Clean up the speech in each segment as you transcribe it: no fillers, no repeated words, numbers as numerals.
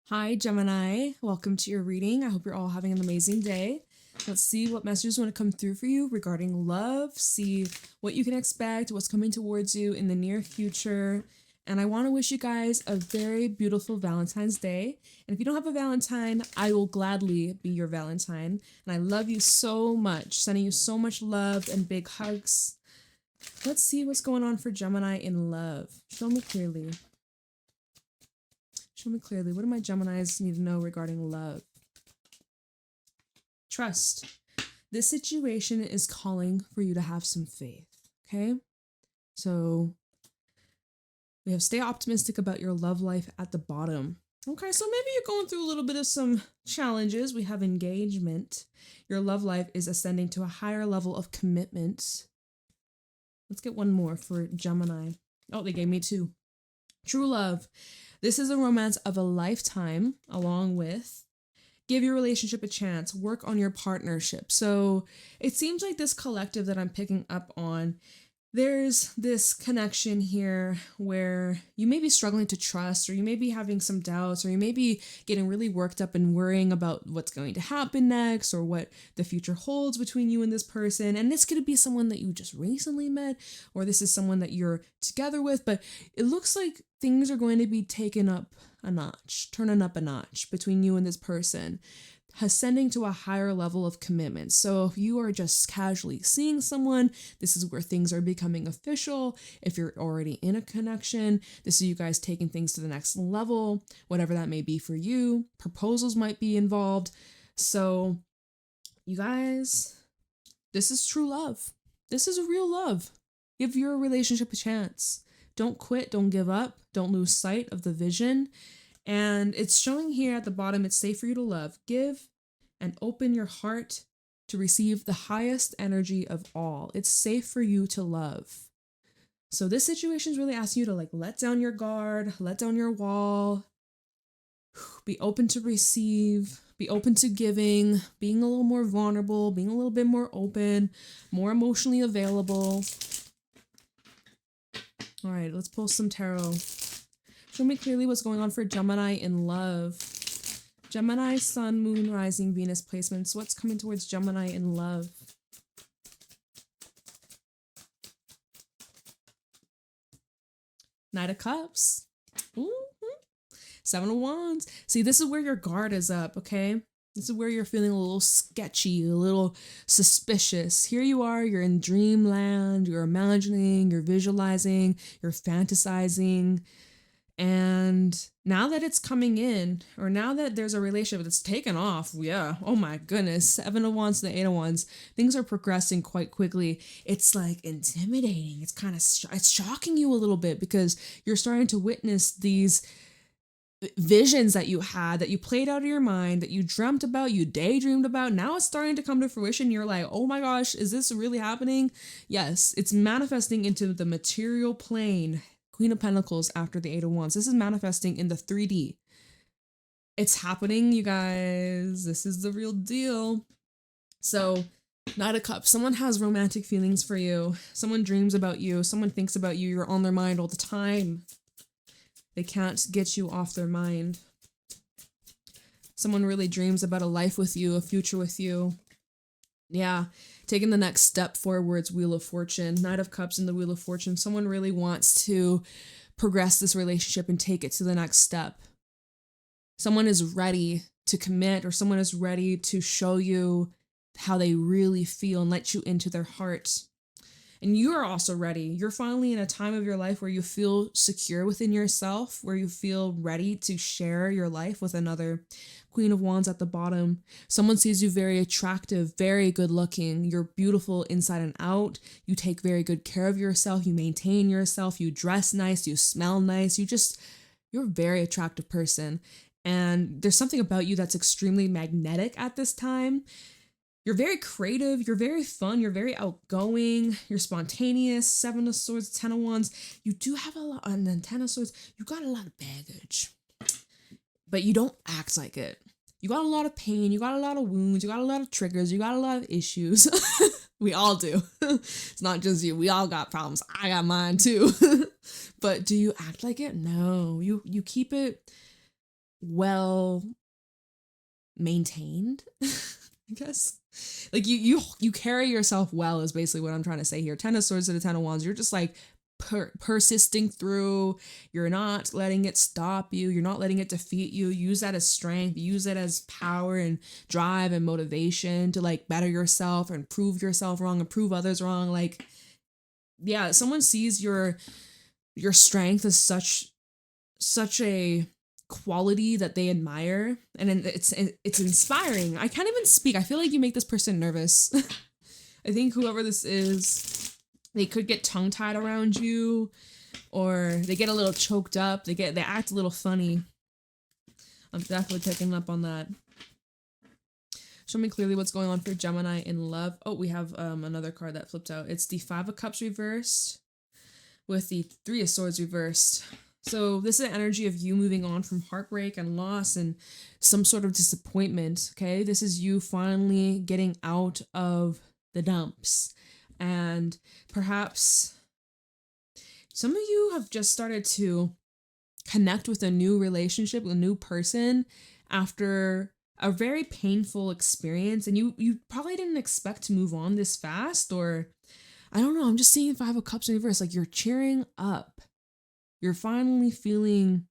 Hi, Gemini. Welcome to your reading. I hope you're all having an amazing day. Let's see what messages want to come through for you regarding love, see what you can expect, what's coming towards you in the near future. And I want to wish you guys a very beautiful Valentine's Day. And if you don't have a Valentine, I will gladly be your Valentine. And I love you so much, sending you so much love and big hugs. Let's see what's going on for Gemini in love. Show me clearly. Show me clearly. What do my Geminis need to know regarding love? Trust. This situation is calling for you to have some faith, okay? So we have stay optimistic about your love life at the bottom. Okay, so maybe you're going through a little bit of some challenges. We have engagement. Your love life is ascending to a higher level of commitment. Let's get one more for Gemini. Oh, they gave me two. True love. This is a romance of a lifetime, along with give your relationship a chance, work on your partnership. So it seems like this collective that I'm picking up on, there's this connection here where you may be struggling to trust, or you may be having some doubts, or you may be getting really worked up and worrying about what's going to happen next, or what the future holds between you and this person. And this could be someone that you just recently met, or this is someone that you're together with, but it looks like things are going to be taken up a notch, turning up a notch between you and this person, ascending to a higher level of commitment. So if you are just casually seeing someone, this is where things are becoming official. If you're already in a connection, this is you guys taking things to the next level, whatever that may be for you. Proposals might be involved. So you guys, this is true love. This is a real love. Give your relationship a chance. Don't quit, don't give up, don't lose sight of the vision. And it's showing here at the bottom, it's safe for you to love. Give and open your heart to receive the highest energy of all. It's safe for you to love. So this situation is really asking you to let down your guard, let down your wall, be open to receive, be open to giving, being a little more vulnerable, being a little bit more open, more emotionally available. All right, let's pull some tarot. Show me clearly what's going on for Gemini in love. Gemini, Sun, Moon, Rising, Venus placements. What's coming towards Gemini in love? Knight of Cups. Seven of Wands. See, this is where your guard is up, okay? This is where you're feeling a little sketchy, a little suspicious. Here you are, you're in dreamland, you're imagining, you're visualizing, you're fantasizing. And now that it's coming in, or now that there's a relationship that's taken off, yeah, oh my goodness, Seven of Wands to the Eight of Wands, things are progressing quite quickly. It's like intimidating. It's kind of, it's shocking you a little bit because you're starting to witness these visions that you had, that you played out of your mind, that you dreamt about, you daydreamed about. Now it's starting to come to fruition. You're like, oh my gosh, is this really happening? Yes, it's manifesting into the material plane. Queen of Pentacles after the Eight of Wands. This is manifesting in the 3D. It's happening, you guys. This is the real deal. So, Knight of Cups. Someone has romantic feelings for you. Someone dreams about you. Someone thinks about you. You're on their mind all the time. They can't get you off their mind. Someone really dreams about a life with you, a future with you. Yeah, taking the next step forwards, Wheel of Fortune. Knight of Cups and the Wheel of Fortune. Someone really wants to progress this relationship and take it to the next step. Someone is ready to commit, or someone is ready to show you how they really feel and let you into their heart. And you are also ready. You're finally in a time of your life where you feel secure within yourself, where you feel ready to share your life with another. Queen of Wands at the bottom. Someone sees you very attractive, very good looking. You're beautiful inside and out. You take very good care of yourself. You maintain yourself. You dress nice. You smell nice. You're a very attractive person. And there's something about you that's extremely magnetic at this time. You're very creative, you're very fun, you're very outgoing, you're spontaneous. Seven of Swords, Ten of Wands. You do have a lot, and then Ten of Swords, you got a lot of baggage. But you don't act like it. You got a lot of pain, you got a lot of wounds, you got a lot of triggers, you got a lot of issues. We all do. It's not just you. We all got problems. I got mine too. But do you act like it? No. You keep it well maintained, I guess. Like you carry yourself well is basically what I'm trying to say here. 10 of Swords to the 10 of Wands. You're just like persisting through. You're not letting it stop you. You're not letting it defeat you. Use that as strength. Use it as power and drive and motivation to like better yourself and prove yourself wrong and prove others wrong. Like, yeah, someone sees your strength as such a quality that they admire, and it's inspiring. I can't even speak. I feel like you make this person nervous. I think whoever this is, they could get tongue-tied around you, or they get a little choked up. They act a little funny. I'm definitely picking up on that. Show me clearly what's going on for Gemini in love. Oh, we have another card that flipped out. It's the 5 of Cups reversed with the 3 of Swords reversed. So this is an energy of you moving on from heartbreak and loss and some sort of disappointment, okay? This is you finally getting out of the dumps. And perhaps some of you have just started to connect with a new relationship, a new person after a very painful experience. And you probably didn't expect to move on this fast, or I don't know, I'm just seeing 5 of Cups in reverse. Like you're cheering up. You're finally feeling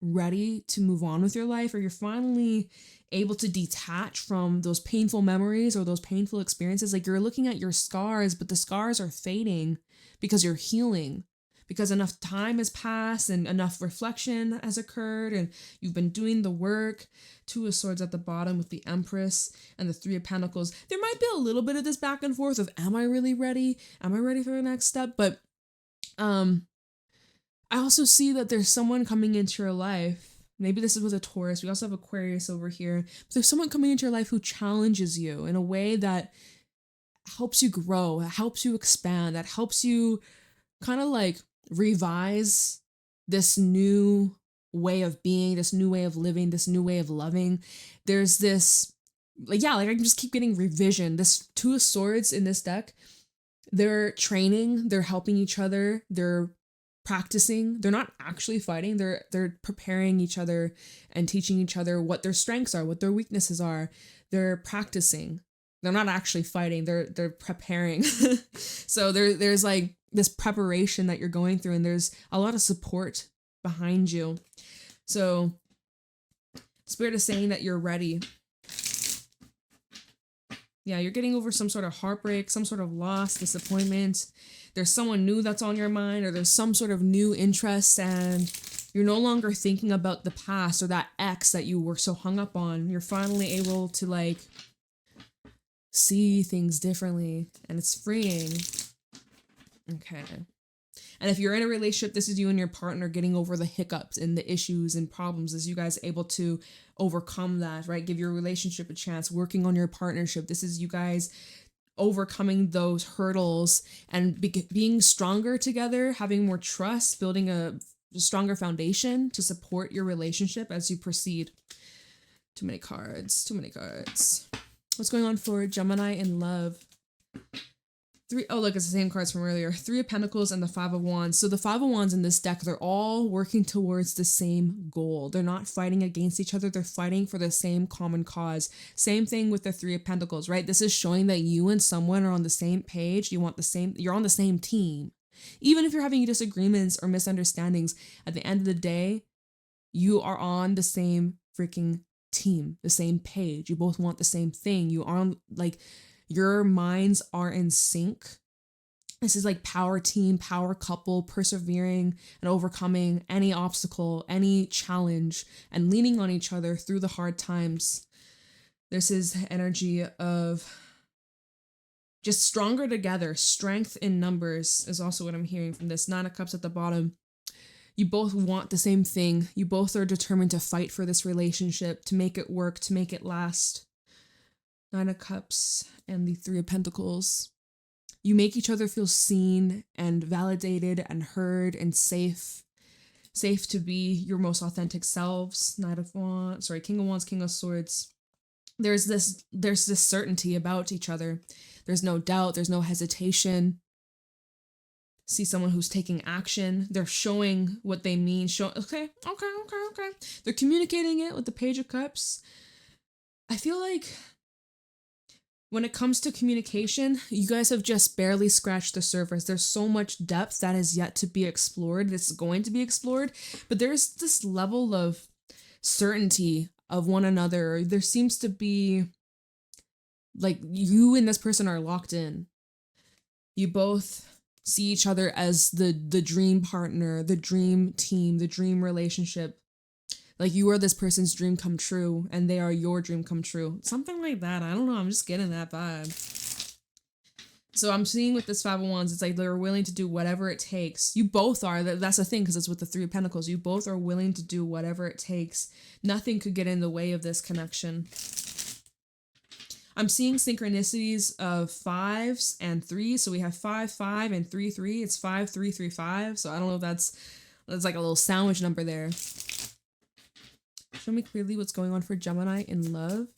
ready to move on with your life, or you're finally able to detach from those painful memories or those painful experiences. Like you're looking at your scars, but the scars are fading because you're healing, because enough time has passed and enough reflection has occurred and you've been doing the work. 2 of Swords at the bottom with the Empress and the 3 of Pentacles. There might be a little bit of this back and forth of, am I really ready? Am I ready for the next step? But I also see that there's someone coming into your life. Maybe this is with a Taurus. We also have Aquarius over here. But there's someone coming into your life who challenges you in a way that helps you grow, that helps you expand, that helps you kind of like revise this new way of being, this new way of living, this new way of loving. There's this, like, yeah, like I can just keep getting revision. This 2 of Swords in this deck, they're training, they're helping each other, they're practicing. They're not actually fighting. They're preparing each other and teaching each other what their strengths are, what their weaknesses are. They're practicing. They're not actually fighting. They're preparing. So there's like this preparation that you're going through, and there's a lot of support behind you. So Spirit is saying that you're ready. Yeah, you're getting over some sort of heartbreak, some sort of loss, disappointment. There's someone new that's on your mind, or there's some sort of new interest, and you're no longer thinking about the past or that ex that you were so hung up on. You're finally able to like see things differently, and it's freeing. Okay. And if you're in a relationship, this is you and your partner getting over the hiccups and the issues and problems. As you guys able to overcome that, right? Give your relationship a chance, working on your partnership. This is you guys overcoming those hurdles and being stronger together, having more trust, building a stronger foundation to support your relationship as you proceed. Too many cards. What's going on for Gemini in love? 3, oh look, it's the same cards from earlier. 3 of Pentacles and the 5 of Wands. So the 5 of Wands in this deck, they're all working towards the same goal. They're not fighting against each other. They're fighting for the same common cause. Same thing with the 3 of Pentacles, right? This is showing that you and someone are on the same page. You're on the same team. Even if you're having disagreements or misunderstandings, at the end of the day, you are on the same freaking team, the same page. You both want the same thing. You are on, like, your minds are in sync. This is like power team, power couple, persevering and overcoming any obstacle, any challenge, and leaning on each other through the hard times. This is energy of just stronger together. Strength in numbers is also what I'm hearing from this. 9 of Cups at the bottom. You both want the same thing. You both are determined to fight for this relationship, to make it work, to make it last. 9 of Cups and the 3 of Pentacles. You make each other feel seen and validated and heard and safe. Safe to be your most authentic selves. King of Wands, King of Swords. There's this certainty about each other. There's no doubt. There's no hesitation. See someone who's taking action. They're showing what they mean. Okay. They're communicating it with the Page of Cups. I feel like when it comes to communication, you guys have just barely scratched the surface. There's so much depth that is yet to be explored. That's going to be explored. But there's this level of certainty of one another. There seems to be like you and this person are locked in. You both see each other as the dream partner, the dream team, the dream relationship. Like you are this person's dream come true and they are your dream come true. Something like that. I don't know. I'm just getting that vibe. So I'm seeing with this Five of Wands, it's like they're willing to do whatever it takes. You both are. That's the thing, because it's with the Three of Pentacles. You both are willing to do whatever it takes. Nothing could get in the way of this connection. I'm seeing synchronicities of 5s and 3s. So we have 5, 5, and 3, 3. It's 5, 3, 3, 5. So I don't know if that's like a little sandwich number there. Show me clearly what's going on for Gemini in love.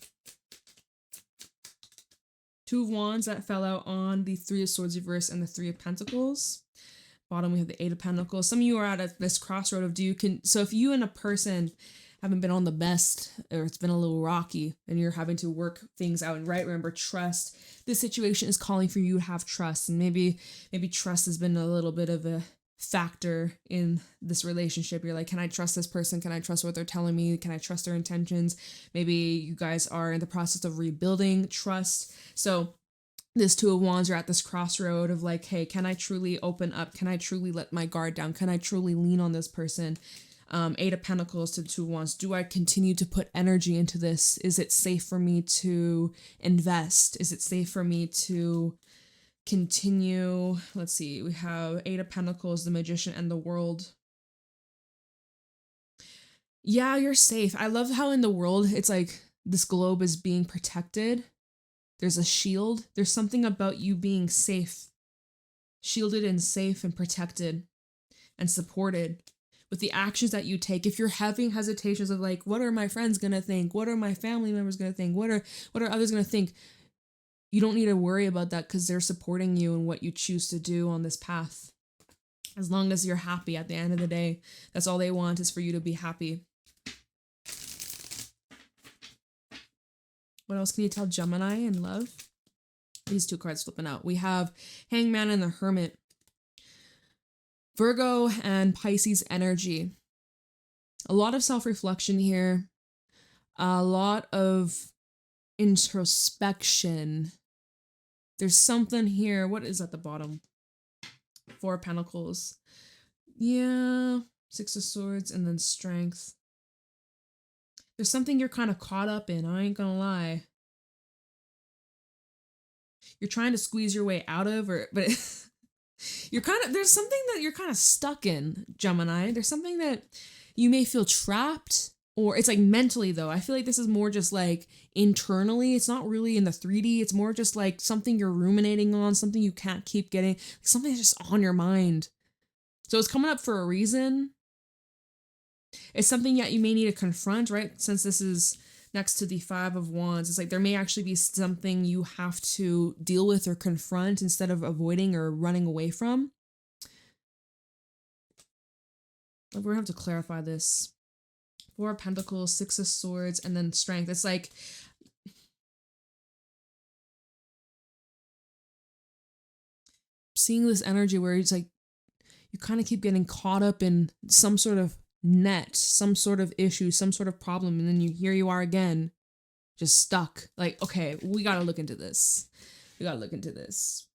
Two of Wands that fell out on the Three of Swords reverse and the Three of Pentacles. Bottom we have the Eight of Pentacles. Some of you are at this crossroad of so if you and a person haven't been on the best, or it's been a little rocky and you're having to work things out, and right, remember, trust. This situation is calling for you to have trust, and maybe trust has been a little bit of a factor in this relationship. You're like, can I trust this person? Can I trust what they're telling me? Can I trust their intentions? Maybe you guys are in the process of rebuilding trust. So this Two of Wands are at this crossroad of like, hey, can I truly open up? Can I truly let my guard down? Can I truly lean on this person? Eight of Pentacles to Two of Wands. Do I continue to put energy into this? Is it safe for me to invest? Is it safe for me to continue? Let's see. We have Eight of Pentacles, the Magician, and the World. Yeah, you're safe. I love how in the World, it's like this globe is being protected. There's a shield. There's something about you being safe, shielded and safe and protected and supported with the actions that you take. If you're having hesitations of like, what are my friends going to think? What are my family members going to think? What are others going to think? You don't need to worry about that because they're supporting you in what you choose to do on this path. As long as you're happy at the end of the day, that's all they want, is for you to be happy. What else can you tell Gemini in love? These two cards flipping out. We have Hangman and the Hermit. Virgo and Pisces energy. A lot of self-reflection here. A lot of introspection. There's something here. What is at the bottom? Four of Pentacles. Yeah. Six of Swords and then Strength. There's something you're kind of caught up in. I ain't gonna lie. You're trying to squeeze your way out of, but there's something that you're kind of stuck in, Gemini. There's something that you may feel trapped, or it's like mentally though. I feel like this is more just like internally. It's not really in the 3D. It's more just like something you're ruminating on, something you can't keep getting, something that's just on your mind. So it's coming up for a reason. It's something that you may need to confront, right? Since this is next to the Five of Wands, it's like there may actually be something you have to deal with or confront instead of avoiding or running away from. We're gonna have to clarify this. Four of Pentacles, Six of Swords, and then Strength. It's like seeing this energy where it's like you kind of keep getting caught up in some sort of net, some sort of issue, some sort of problem, and then here you are again, just stuck. Like, okay, we gotta look into this. We gotta look into this.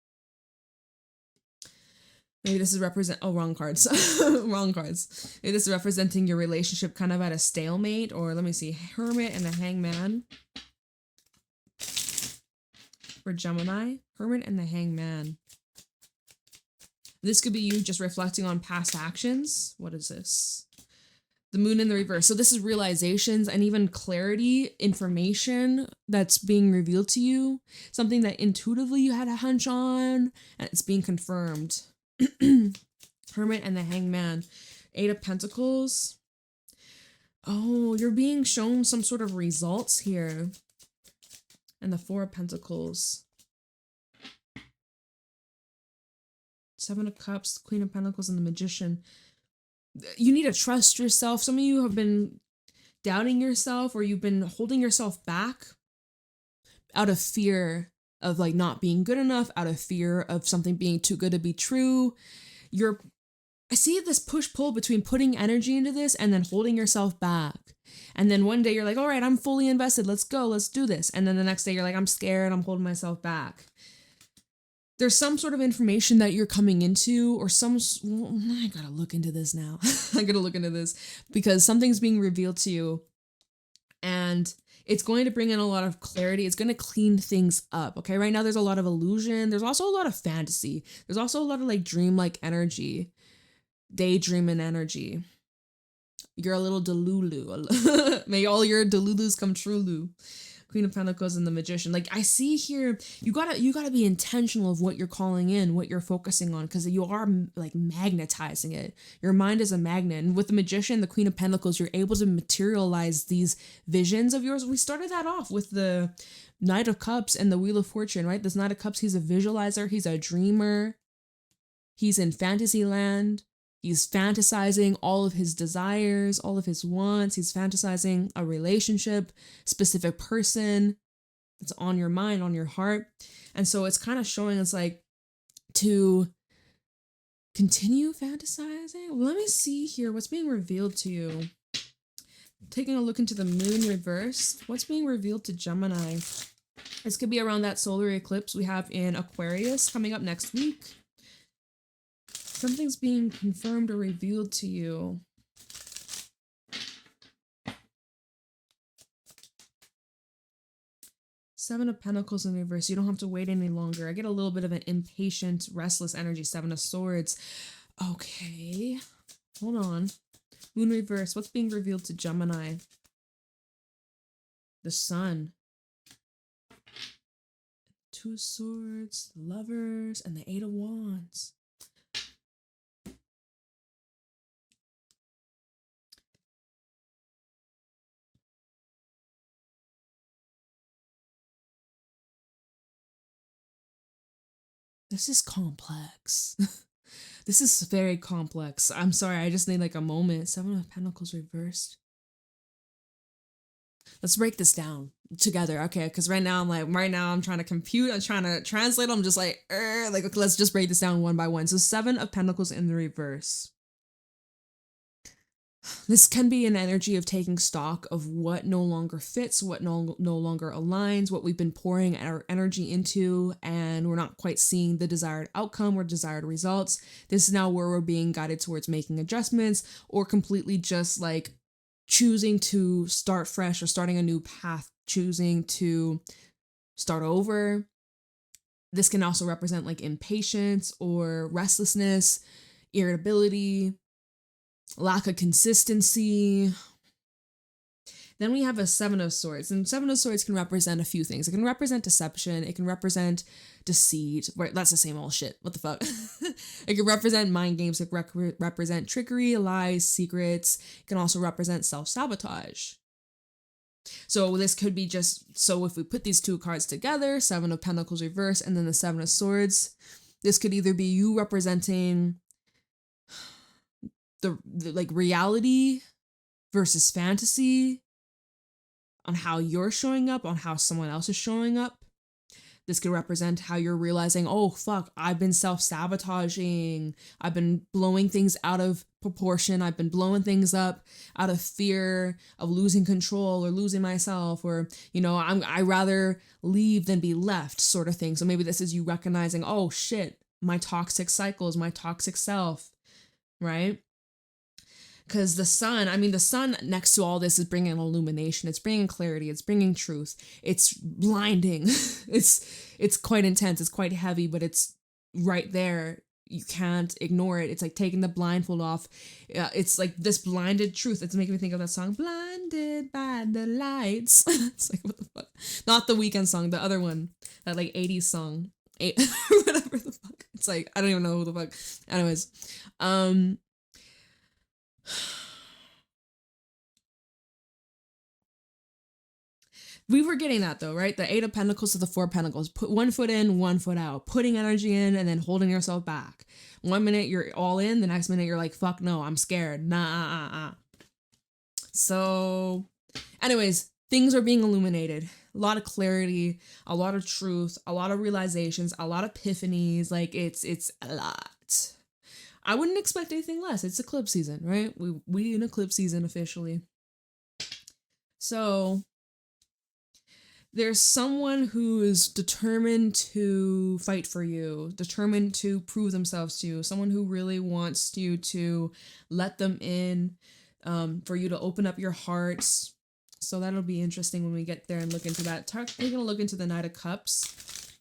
Maybe this is wrong cards. Wrong cards. Maybe this is representing your relationship kind of at a stalemate, or let me see, Hermit and the Hangman. For Gemini, Hermit and the Hangman. This could be you just reflecting on past actions. What is this? The Moon in the reverse. So this is realizations and even clarity, information that's being revealed to you. Something that intuitively you had a hunch on, and it's being confirmed. Hermit and the Hangman. Eight of Pentacles. Oh, you're being shown some sort of results here. And the Four of Pentacles. Seven of Cups, Queen of Pentacles, and the Magician. You need to trust yourself. Some of you have been doubting yourself, or you've been holding yourself back out of fear of like not being good enough, out of fear of something being too good to be true. I see this push-pull between putting energy into this and then holding yourself back. And then one day you're like, all right, I'm fully invested. Let's go. Let's do this. And then the next day you're like, I'm scared. I'm holding myself back. There's some sort of information that you're coming into, or I gotta look into this now. I gotta look into this because something's being revealed to you and it's going to bring in a lot of clarity. It's going to clean things up. Okay. Right now there's a lot of illusion. There's also a lot of fantasy. There's also a lot of like dreamlike energy. Daydreaming energy. You're a little delulu. May all your delulus come true. Queen of Pentacles and the Magician. Like I see here, you gotta be intentional of what you're calling in, what you're focusing on, because you are like magnetizing it. Your mind is a magnet. And with the Magician, the Queen of Pentacles, you're able to materialize these visions of yours. We started that off with the Knight of Cups and the Wheel of Fortune, right? This Knight of Cups, he's a visualizer, he's a dreamer, he's in fantasy land. He's fantasizing all of his desires, all of his wants. He's fantasizing a relationship, specific person. It's on your mind, on your heart. And so it's kind of showing us like to continue fantasizing. Well, let me see here. What's being revealed to you? Taking a look into the moon reversed. What's being revealed to Gemini? This could be around that solar eclipse we have in Aquarius coming up next week. Something's being confirmed or revealed to you. Seven of Pentacles in reverse. You don't have to wait any longer. I get a little bit of an impatient, restless energy. Seven of Swords. Okay. Hold on. Moon reverse. What's being revealed to Gemini? The Sun. Two of Swords, the Lovers, and the Eight of Wands. This is complex. This is very complex. I'm sorry, I just need like a moment. Seven of Pentacles reversed. Let's break this down together, okay? Because right now I'm trying to compute, I'm trying to translate. I'm just like, okay, let's just break this down one by one. So Seven of Pentacles in the reverse. This can be an energy of taking stock of what no longer fits, what no longer aligns, what we've been pouring our energy into, and we're not quite seeing the desired outcome or desired results. This is now where we're being guided towards making adjustments or completely just like choosing to start fresh or starting a new path, choosing to start over. This can also represent like impatience or restlessness, irritability, lack of consistency. Then we have a Seven of Swords, and Seven of Swords can represent a few things. It can represent deception. It can represent deceit. Right, that's the same old shit. What the fuck? It can represent mind games. It can represent trickery, lies, secrets. It can also represent self-sabotage. So this could be just, so if we put these two cards together, Seven of Pentacles reverse, and then the Seven of Swords, this could either be you representing the like reality versus fantasy on how you're showing up, on how someone else is showing up. This could represent how you're realizing, oh, fuck, I've been self-sabotaging. I've been blowing things out of proportion. I've been blowing things up out of fear of losing control or losing myself, or, you know, I rather leave than be left, sort of thing. So maybe this is you recognizing, oh, shit, my toxic cycles, my toxic self, right? Because the sun next to all this is bringing illumination. It's bringing clarity. It's bringing truth. It's blinding. It's quite intense. It's quite heavy, but it's right there. You can't ignore it. It's like taking the blindfold off. It's like this blinded truth. It's making me think of that song, Blinded by the Lights. It's like, what the fuck? Not the Weekend song, the other one. That like 80s song. Whatever the fuck. It's like, I don't even know who the fuck. Anyways. We were getting that though, right? The 8 of Pentacles to the 4 of Pentacles. Put one foot in, one foot out. Putting energy in and then holding yourself back. One minute you're all in, the next minute you're like, fuck no, I'm scared. Nah. So, anyways, things are being illuminated. A lot of clarity, a lot of truth, a lot of realizations, a lot of epiphanies. Like it's a lot. I wouldn't expect anything less. It's eclipse season, right? We in eclipse season officially. So there's someone who is determined to fight for you, determined to prove themselves to you, someone who really wants you to let them in, for you to open up your hearts. So that'll be interesting when we get there and look into that. We're going to look into the Knight of Cups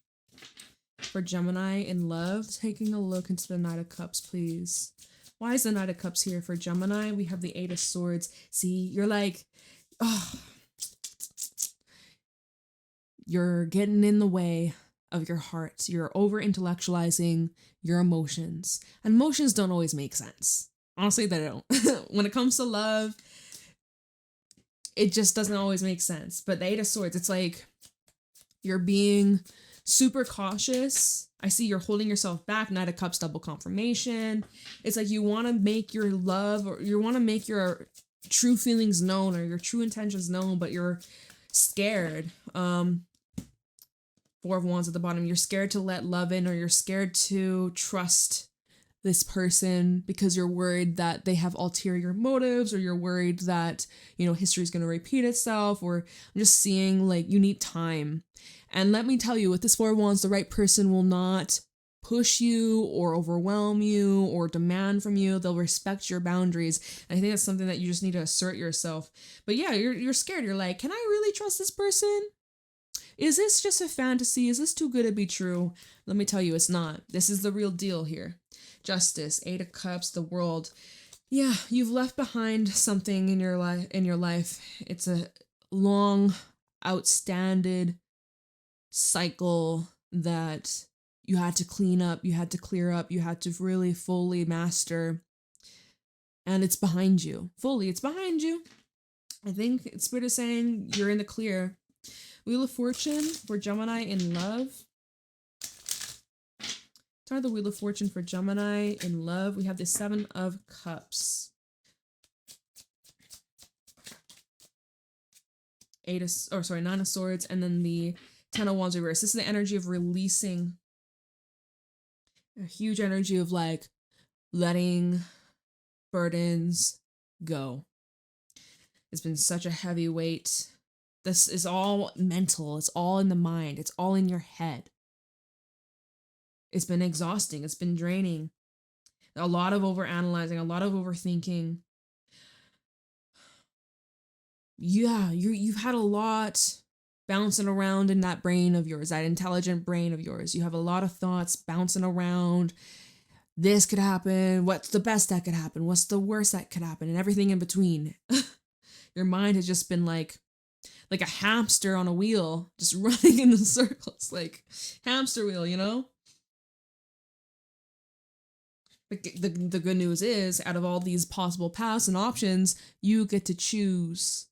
for Gemini in love. Taking a look into the Knight of Cups, please. Why is the Knight of Cups here for Gemini? We have the 8 of Swords. See, you're like, oh, you're getting in the way of your heart. You're over-intellectualizing your emotions. And emotions don't always make sense. Honestly, they don't. When it comes to love, it just doesn't always make sense. But the 8 of Swords, it's like you're being super cautious. I see you're holding yourself back. Knight of Cups, double confirmation. It's like you want to make your love, or you want to make your true feelings known or your true intentions known, but you're scared. 4 of Wands at the bottom. You're scared to let love in, or you're scared to trust this person because you're worried that they have ulterior motives, or you're worried that, you know, history is going to repeat itself, or I'm just seeing like you need time. And let me tell you, with this 4 of Wands, the right person will not push you or overwhelm you or demand from you. They'll respect your boundaries. And I think that's something that you just need to assert yourself. But yeah, you're scared. You're like, can I really trust this person? Is this just a fantasy? Is this too good to be true? Let me tell you, it's not. This is the real deal here. Justice, 8 of Cups, the World. Yeah, you've left behind something in your life. It's a long, outstanding cycle that you had to clean up, you had to clear up, you had to really fully master. And it's behind you. Fully, it's behind you. I think Spirit is saying you're in the clear. Wheel of Fortune for Gemini in love. Start the Wheel of Fortune for Gemini in love. We have the 7 of Cups. 9 of Swords, and then the 10 of Wands reverse. This is the energy of releasing. A huge energy of like letting burdens go. It's been such a heavy weight. This is all mental. It's all in the mind. It's all in your head. It's been exhausting. It's been draining. A lot of overanalyzing, a lot of overthinking. Yeah, you've had a lot bouncing around in that brain of yours, that intelligent brain of yours. You have a lot of thoughts bouncing around. This could happen. What's the best that could happen? What's the worst that could happen? And everything in between. Your mind has just been like a hamster on a wheel, just running in the circles, like hamster wheel, you know? But the good news is, out of all these possible paths and options, you get to choose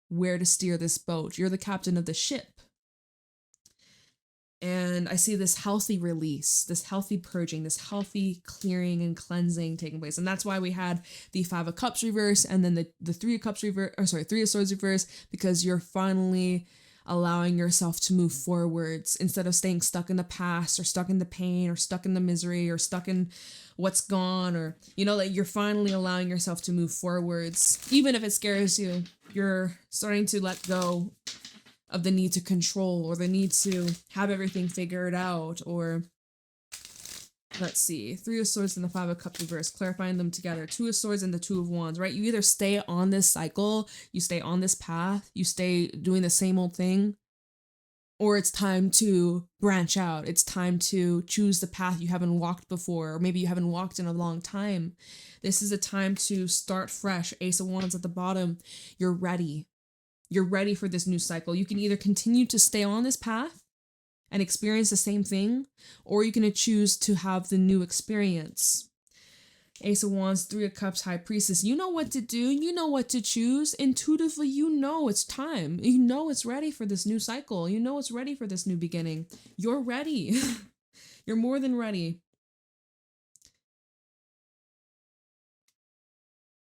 where to steer this boat. You're the captain of the ship. And I see this healthy release, this healthy purging, this healthy clearing and cleansing taking place. And that's why we had the 5 of Cups reverse and then the 3 of Cups reverse, 3 of Swords reverse, because you're finally allowing yourself to move forwards instead of staying stuck in the past or stuck in the pain or stuck in the misery or stuck in what's gone, or, you know, like you're finally allowing yourself to move forwards. Even if it scares you, you're starting to let go of the need to control or the need to have everything figured out. Or let's see, 3 of Swords and the 5 of Cups reverse, clarifying them together. 2 of Swords and the 2 of Wands, right? You either stay on this cycle, you stay on this path, you stay doing the same old thing, or it's time to branch out. It's time to choose the path you haven't walked before, or maybe you haven't walked in a long time. This is a time to start fresh. Ace of Wands at the bottom. You're ready. You're ready for this new cycle. You can either continue to stay on this path and experience the same thing, or you can choose to have the new experience. Ace of Wands, Three of Cups, High Priestess. You know what to do. You know what to choose. Intuitively, you know it's time. You know it's ready for this new cycle. You know it's ready for this new beginning. You're ready. You're more than ready.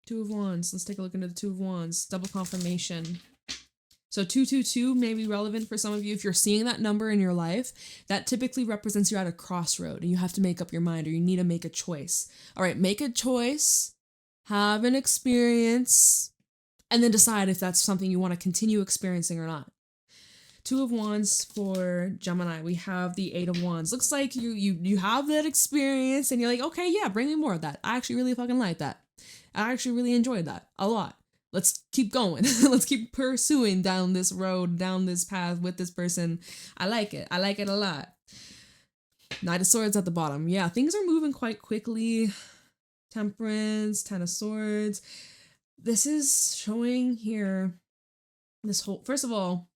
Two of Wands. Let's take a look into the Two of Wands. Double confirmation. So 222 may be relevant for some of you. If you're seeing that number in your life, that typically represents you're at a crossroad and you have to make up your mind, or you need to make a choice. All right, make a choice, have an experience, and then decide if that's something you want to continue experiencing or not. Two of Wands for Gemini. We have the Eight of Wands. Looks like you have that experience and you're like, okay, yeah, bring me more of that. I actually really fucking like that. I actually really enjoyed that a lot. Let's keep going. Let's keep pursuing down this road, down this path with this person. I like it. I like it a lot. Knight of Swords at the bottom. Yeah, things are moving quite quickly. Temperance, Ten of Swords. This is showing here this whole, first of all,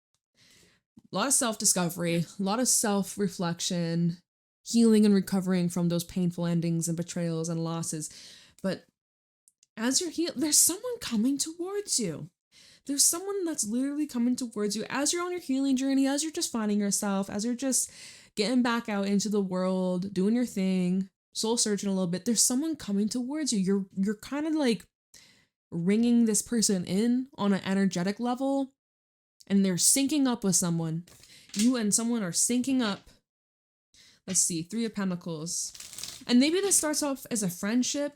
a lot of self-discovery, a lot of self-reflection, healing and recovering from those painful endings and betrayals and losses. But as you're healing, there's someone coming towards you. There's someone that's literally coming towards you as you're on your healing journey, as you're just finding yourself, as you're just getting back out into the world, doing your thing, soul searching a little bit. There's someone coming towards you. You're kind of like ringing this person in on an energetic level, and they're syncing up with someone. You and someone are syncing up. Let's see, Three of Pentacles. And maybe this starts off as a friendship,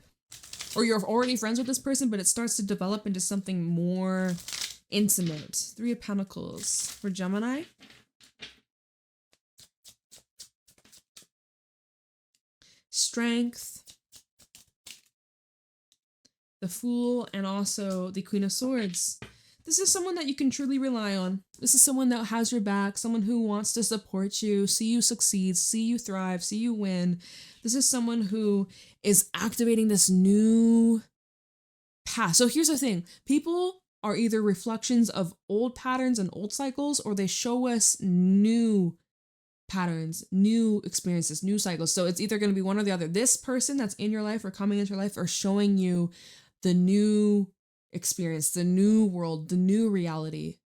or you're already friends with this person, but it starts to develop into something more intimate. Three of Pentacles for Gemini. Strength. The Fool, and also the Queen of Swords. This is someone that you can truly rely on. This is someone that has your back, someone who wants to support you, see you succeed, see you thrive, see you win. This is someone who is activating this new path. So here's the thing. People are either reflections of old patterns and old cycles, or they show us new patterns, new experiences, new cycles. So it's either going to be one or the other. This person that's in your life or coming into your life are showing you the new experience, the new world, the new reality.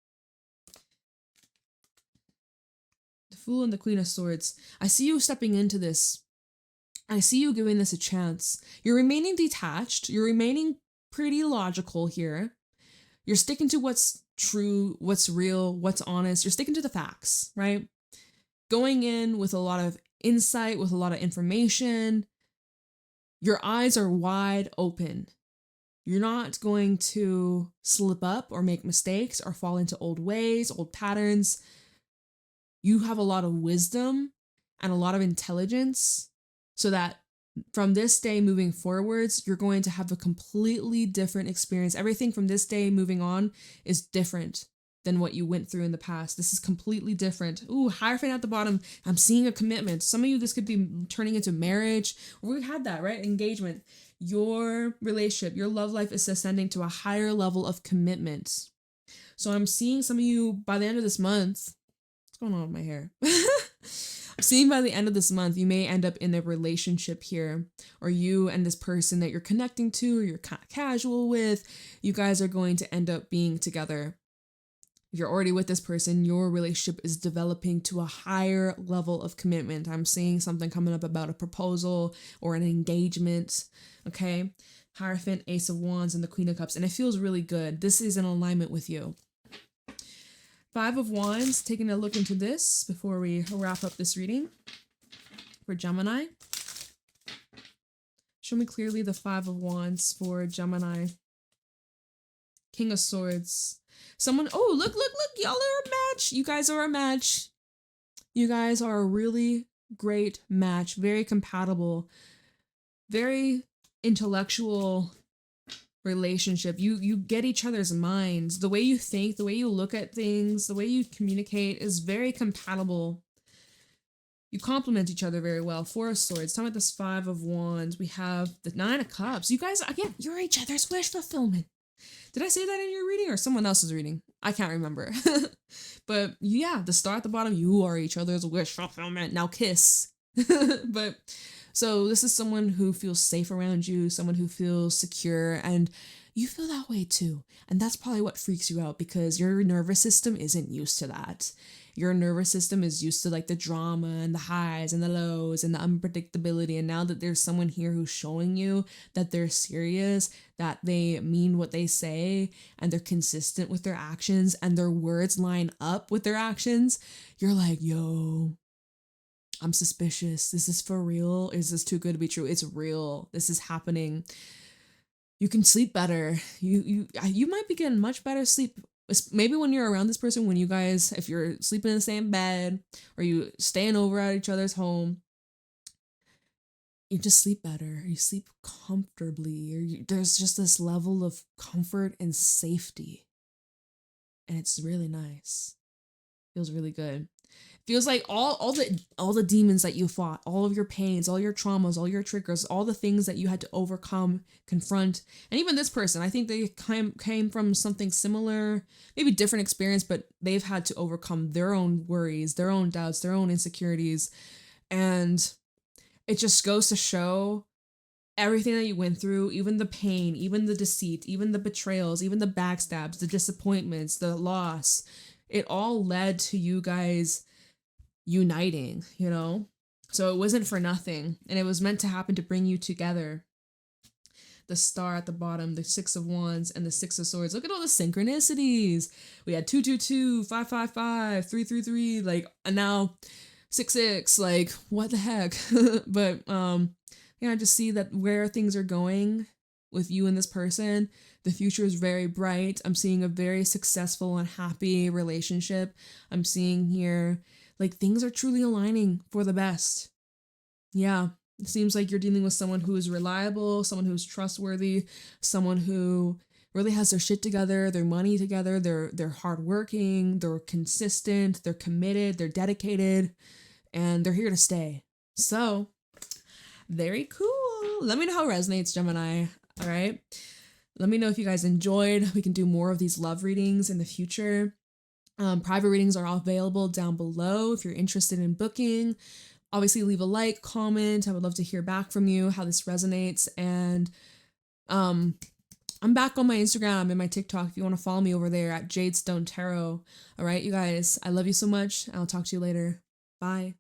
The Fool and the Queen of Swords. I see you stepping into this. I see you giving this a chance. You're remaining detached. You're remaining pretty logical here. You're sticking to what's true, what's real, what's honest. You're sticking to the facts, right? Going in with a lot of insight, with a lot of information. Your eyes are wide open. You're not going to slip up or make mistakes or fall into old ways, old patterns. You have a lot of wisdom and a lot of intelligence, so that from this day moving forwards, you're going to have a completely different experience. Everything from this day moving on is different than what you went through in the past. This is completely different. Ooh, Hierophant at the bottom. I'm seeing a commitment. Some of you, this could be turning into marriage. We had that, right? Engagement. Your relationship, your love life is ascending to a higher level of commitment. So I'm seeing some of you by the end of this month. What's going on with my hair? I'm seeing by the end of this month, you may end up in a relationship here, or you and this person that you're connecting to, or you're kind of casual with, you guys are going to end up being together. If you're already with this person, your relationship is developing to a higher level of commitment. I'm seeing something coming up about a proposal or an engagement, okay? Hierophant, Ace of Wands, and the Queen of Cups, and it feels really good. This is in alignment with you. Five of Wands, taking a look into this before we wrap up this reading for Gemini. Show me clearly the Five of Wands for Gemini. King of Swords. Someone, oh, look, y'all are a match. You guys are a match. You guys are a really great match. Very compatible. Very intellectual relationship. You get each other's minds. The way you think, the way you look at things, the way you communicate is very compatible. You complement each other very well. Four of Swords. Talking about this Five of Wands. We have the Nine of Cups. You guys, again, you're each other's wish fulfillment. Did I say that in your reading or someone else's reading? I can't remember. But yeah, the star at the bottom, you are each other's wish fulfillment. Now kiss. But So this is someone who feels safe around you, someone who feels secure, and you feel that way too. And that's probably what freaks you out because your nervous system isn't used to that. Your nervous system is used to like the drama and the highs and the lows and the unpredictability. And now that there's someone here who's showing you that they're serious, that they mean what they say, and they're consistent with their actions and their words line up with their actions, you're like, yo, I'm suspicious. This is for real. Is this too good to be true? It's real. This is happening. You can sleep better. You might be getting much better sleep. Maybe when you're around this person, when you guys, if you're sleeping in the same bed or you staying over at each other's home, you just sleep better. You sleep comfortably. There's just this level of comfort and safety, and it's really nice. Feels really good. Feels like all the demons that you fought, all of your pains, all your traumas, all your triggers, all the things that you had to overcome, confront, and even this person, I think they came from something similar, maybe different experience, but they've had to overcome their own worries, their own doubts, their own insecurities, and it just goes to show everything that you went through, even the pain, even the deceit, even the betrayals, even the backstabs, the disappointments, the loss, it all led to you guys uniting, you know? So it wasn't for nothing, and it was meant to happen to bring you together. The star at the bottom, the 6 of Wands, and the 6 of Swords. Look at all the synchronicities. We had 222, 555, 333, like, and now 66, like, what the heck? But yeah, I just see that where things are going with you and this person, the future is very bright. I'm seeing a very successful and happy relationship. I'm seeing here like things are truly aligning for the best. Yeah, it seems like you're dealing with someone who is reliable, someone who's trustworthy, someone who really has their shit together, their money together, they're hardworking, they're consistent, they're committed, they're dedicated, and they're here to stay. So, very cool. Let me know how it resonates, Gemini. All right. Let me know if you guys enjoyed. We can do more of these love readings in the future. Private readings are all available down below if you're interested in booking. Obviously, leave a like, comment. I would love to hear back from you, how this resonates. And I'm back on my Instagram and my TikTok if you want to follow me over there at JadeStoneTarot. All right, you guys, I love you so much. I'll talk to you later. Bye.